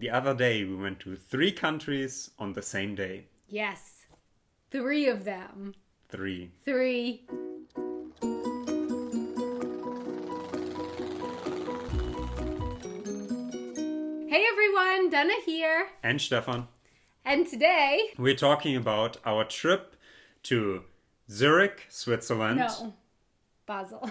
The other day we went to 3 countries on the same day. Yes. 3 of them. 3. 3. Hey everyone, Dana here. And Stefan. And today... We're talking about our trip to Zurich, Switzerland. No. Basel.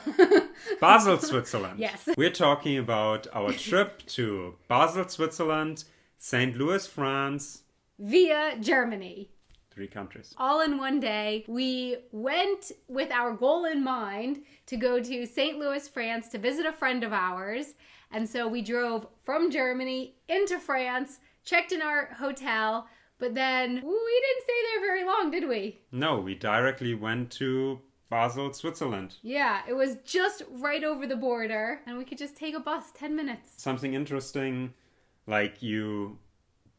Basel, Switzerland. Yes. We're talking about our trip to Basel, Switzerland, St. Louis, France. Via Germany. 3 countries. All in one day. We went with our goal in mind to go to St. Louis, France to visit a friend of ours. And so we drove from Germany into France, checked in our hotel, but then we didn't stay there very long, did we? No, we directly went to Basel, Switzerland. Yeah, it was just right over the border, and we could just take a bus, 10 minutes. Something interesting, like you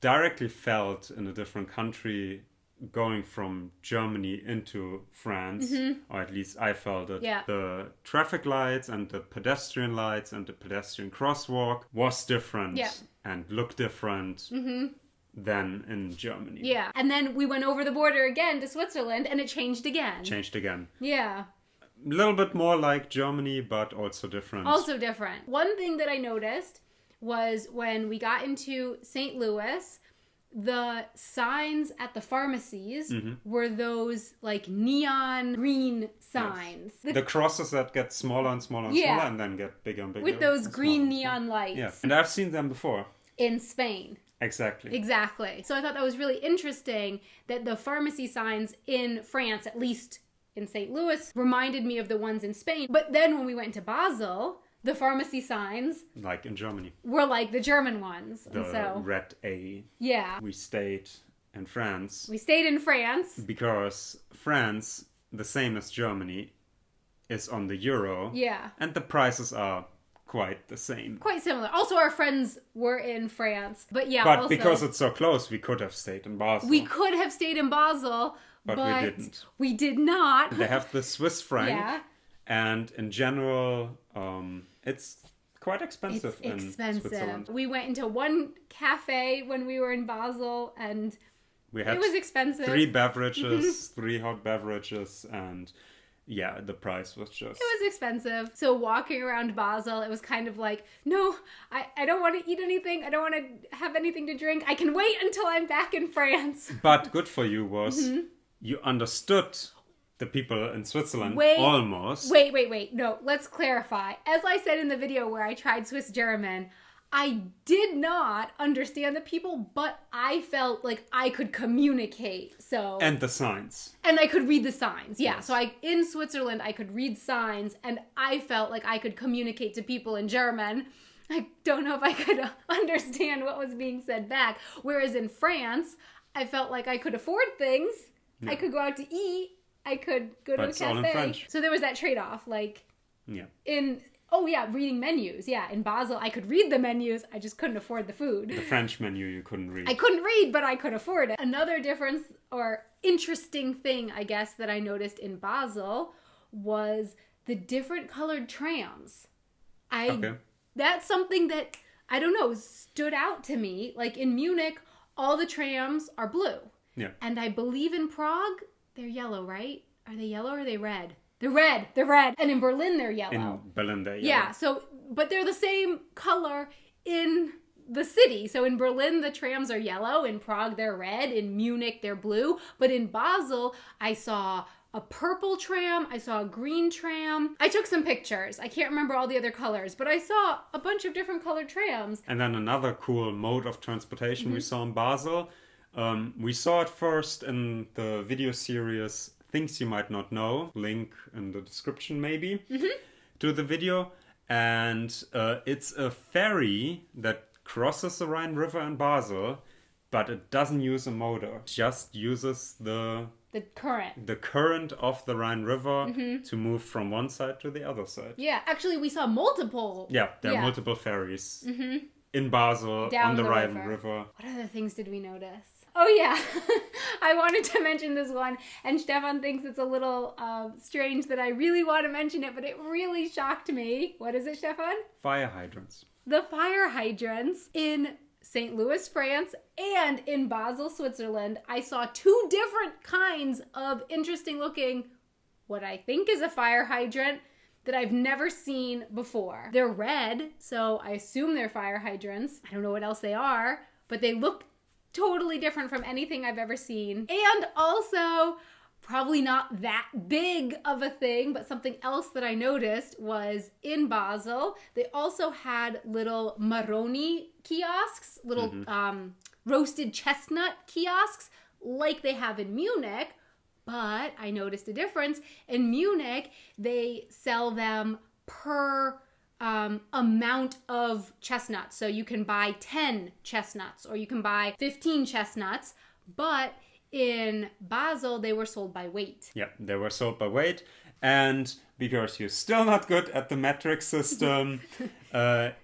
directly felt in a different country going from Germany into France, or at least I felt it. Yeah. The traffic lights and the pedestrian lights and the pedestrian crosswalk was different and looked different than in Germany. Yeah, and then we went over the border again to Switzerland, and it changed again. Changed again. Yeah. A little bit more like Germany, but also different. Also different. One thing that I noticed was when we got into St. Louis, the signs at the pharmacies were those like neon green signs. Yes. The crosses that get smaller and smaller and smaller and then get bigger and bigger. With those green neon lights. Yes. And I've seen them before. In Spain. Exactly. So I thought that was really interesting that the pharmacy signs in France, at least in St. Louis, reminded me of the ones in Spain. But then when we went to Basel, the pharmacy signs, like in Germany, were like the German ones. The red A. Yeah. We stayed in France. Because France, the same as Germany, is on the euro. Yeah. And the prices are quite the same. Quite similar. Also, our friends were in France. But because it's so close, we could have stayed in Basel. We could have stayed in Basel, but we didn't. We did not. They have the Swiss franc. Yeah. And in general, it's quite expensive in Switzerland. We went into one cafe when we were in Basel, and it was expensive. 3 beverages, 3 hot beverages, and yeah, the price was just... It was expensive. So walking around Basel, it was kind of like, no, I don't want to eat anything. I don't want to have anything to drink. I can wait until I'm back in France. But good for you was you understood the people in Switzerland almost. Wait. No, let's clarify. As I said in the video where I tried Swiss German, I did not understand the people, but I felt like I could communicate. And the signs. And I could read the signs. Yeah. Yes. So in Switzerland, I could read signs, and I felt like I could communicate to people in German. I don't know if I could understand what was being said back. Whereas in France, I felt like I could afford things. Yeah. I could go out to eat. I could go to a cafe. All in French. So there was that trade-off. Reading menus. Yeah, in Basel, I could read the menus. I just couldn't afford the food. The French menu you couldn't read. I couldn't read, but I could afford it. Another difference or interesting thing, I guess, that I noticed in Basel was the different colored trams. That's something that, I don't know, stood out to me. Like in Munich, all the trams are blue. Yeah. And I believe in Prague, they're yellow, right? Are they yellow or are they red? They're red. And in Berlin, they're yellow. In Berlin, they're yellow. Yeah, but they're the same color in the city. So in Berlin, the trams are yellow. In Prague, they're red. In Munich, they're blue. But in Basel, I saw a purple tram. I saw a green tram. I took some pictures. I can't remember all the other colors, but I saw a bunch of different colored trams. And then another cool mode of transportation we saw in Basel. We saw it first in the video series Things You Might Not Know, link in the description maybe, to the video. And it's a ferry that crosses the Rhine River in Basel, but it doesn't use a motor. It just uses the current of the Rhine River to move from one side to the other side. Yeah, actually we saw multiple. Yeah, there are multiple ferries in Basel on the Rhine River. What other things did we notice? Oh yeah, I wanted to mention this one, and Stefan thinks it's a little strange that I really want to mention it, but it really shocked me. What is it, Stefan? Fire hydrants. The fire hydrants in St. Louis, France, and in Basel, Switzerland, I saw 2 different kinds of interesting looking, what I think is a fire hydrant that I've never seen before. They're red, so I assume they're fire hydrants. I don't know what else they are, but they look totally different from anything I've ever seen. And also, probably not that big of a thing, but something else that I noticed was in Basel, they also had little marroni kiosks, little roasted chestnut kiosks like they have in Munich, but I noticed a difference. In Munich, they sell them per amount of chestnuts. So you can buy 10 chestnuts or you can buy 15 chestnuts, but in Basel, they were sold by weight. Yeah, they were sold by weight. And because you're still not good at the metric system,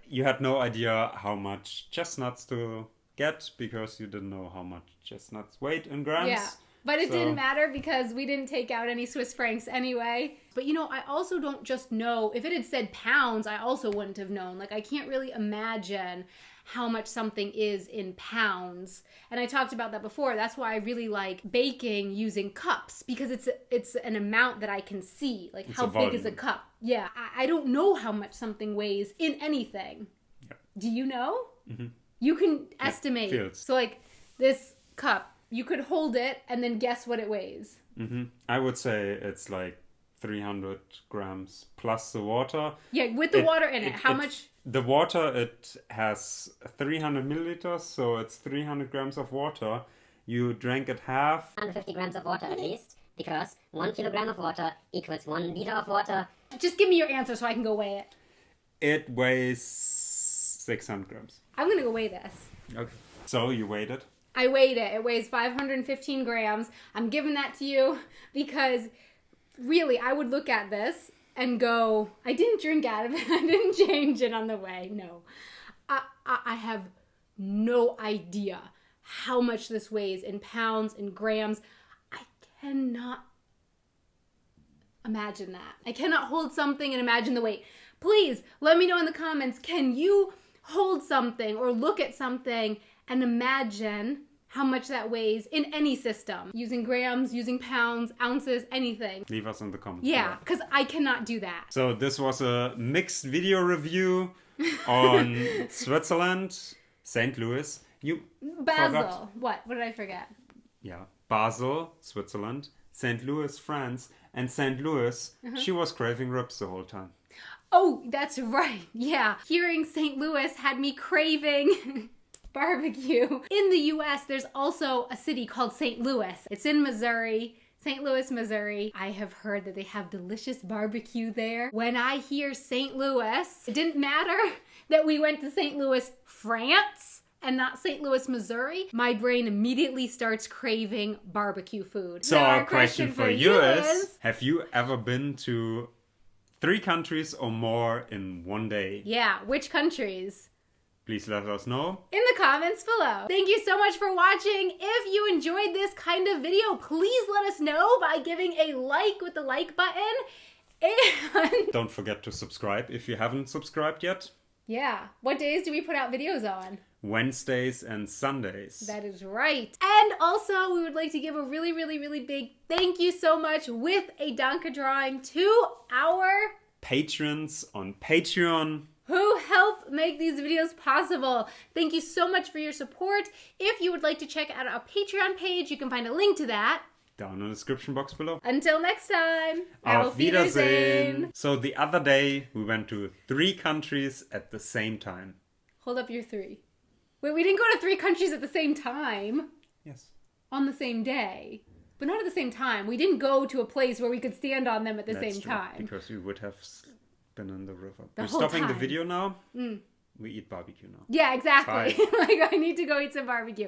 you had no idea how much chestnuts to get because you didn't know how much chestnuts weighed in grams. Yeah, but it didn't matter because we didn't take out any Swiss francs anyway. But I also don't just know. If it had said pounds, I also wouldn't have known. Like, I can't really imagine how much something is in pounds. And I talked about that before. That's why I really like baking using cups, because it's an amount that I can see. Like, how big is a cup? Yeah. I don't know how much something weighs in anything. Yep. Do you know? Mm-hmm. You can estimate. Feels. So like this cup, you could hold it and then guess what it weighs. Mm-hmm. I would say it's like 300 grams plus the water. Yeah, with the water in it. How much? The water, it has 300 milliliters, so it's 300 grams of water. You drank it half. 150 grams of water at least, because 1 kilogram of water equals 1 liter of water. Just give me your answer so I can go weigh it. It weighs 600 grams. I'm going to go weigh this. Okay. So you weighed it? I weighed it. It weighs 515 grams. I'm giving that to you because really I would look at this and go, I didn't drink out of it. I didn't change it on the way. No. I have no idea how much this weighs in pounds, in grams. I cannot imagine that. I cannot hold something and imagine the weight. Please let me know in the comments, can you hold something or look at something and imagine how much that weighs in any system? Using grams, using pounds, ounces, anything. Leave us in the comments. Yeah, because I cannot do that. So this was a mixed video review on Switzerland, St. Louis. Basel. Forgot. What did I forget? Yeah, Basel, Switzerland, St. Louis, France, and St. Louis, she was craving ribs the whole time. Oh, that's right. Yeah. Hearing St. Louis had me craving barbecue. In the U.S., there's also a city called St. Louis. It's in Missouri. St. Louis, Missouri. I have heard that they have delicious barbecue there. When I hear St. Louis, it didn't matter that we went to St. Louis, France, and not St. Louis, Missouri. My brain immediately starts craving barbecue food. So our question for you is, have you ever been to 3 countries or more in one day? Yeah, which countries? Please let us know in the comments below. Thank you so much for watching. If you enjoyed this kind of video, please let us know by giving a like with the like button. And don't forget to subscribe if you haven't subscribed yet. Yeah. What days do we put out videos on? Wednesdays and Sundays. That is right. And also, we would like to give a really, really, really big thank you so much with a Danke drawing to our patrons on Patreon who help make these videos possible. Thank you so much for your support. If you would like to check out our Patreon page, you can find a link to that down in the description box below. Until next time, Auf Wiedersehen. So the other day, we went to 3 countries at the same time. Hold up your 3. Wait, we didn't go to 3 countries at the same time. Yes. On the same day. But not at the same time. We didn't go to a place where we could stand on them at the same time. Because we would have been in the river. We're stopping the video now. We eat barbecue now. Yeah, exactly. Like, I need to go eat some barbecue.